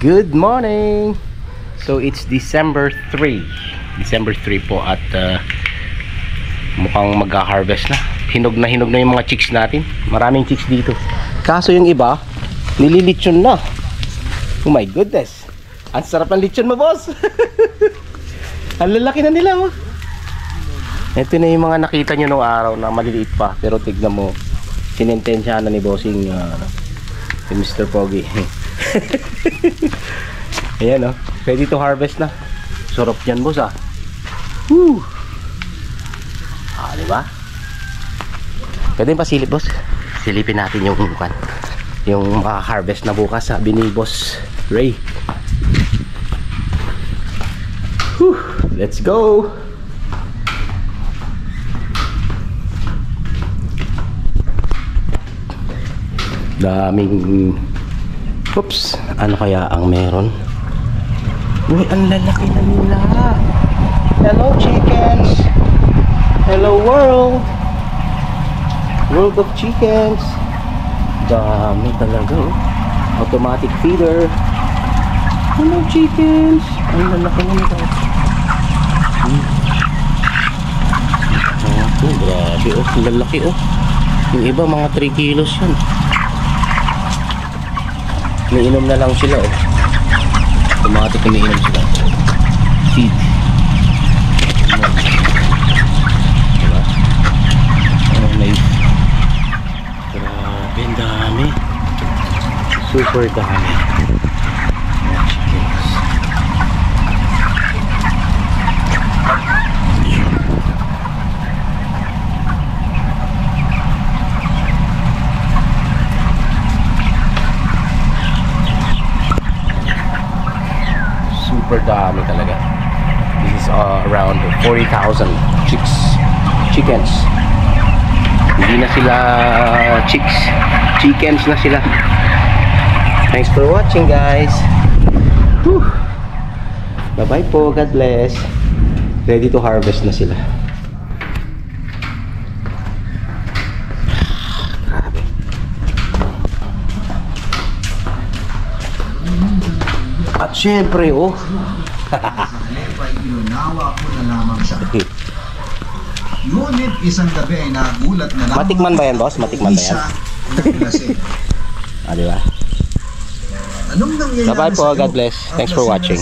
Good morning! So it's December 3 po at mukhang mag-harvest na. Hinog na yung mga chicks natin. Maraming chicks dito. Kaso yung iba, nililitsyon na. Oh my goodness! Ang sarap ng litsyon mo, boss! Ang lalaki na nila, oh. Ito na yung mga nakita nyo nung araw na maliliit pa. Pero tignan mo, sinintensya na ni bossing si Mr. Pogi. Ayan, oh, ready to harvest na. Sarap yan, boss, ah. Woo! Diba? Pwede yung pasilip, boss. Silipin natin yung harvest na bukas, sabi ni Boss Ray. Whew! Let's go! Daming... Oops! Ano kaya ang meron? Uy, ang lalaki na nila! Hello, chickens! Hello, world! World of chickens! Dami talaga, oh. Automatic feeder. Hello, chickens! Ang lalaki na nila. Oh, grabe, oh. Ang lalaki, oh. Yung iba, mga 3 kilos yan. Umiinom na lang sila, oh. Automatic umiinom sila. Feed. Diba? Oh, nice. Grabe, ang dami. Super dami. Mga chickens. Super dami talaga. This is around 40,000 chickens. Hindi na sila chicks, chickens na sila. Thanks for watching, guys. Whew. Bye bye po, God bless. Ready to harvest na sila. At syempre, oh. Ngunit isang gabi ay nagulat na lang. Matikman ba yan, boss? Matikman ba yan? Diba? Anong nangyayari? Bye bye po, God bless. Thanks for watching.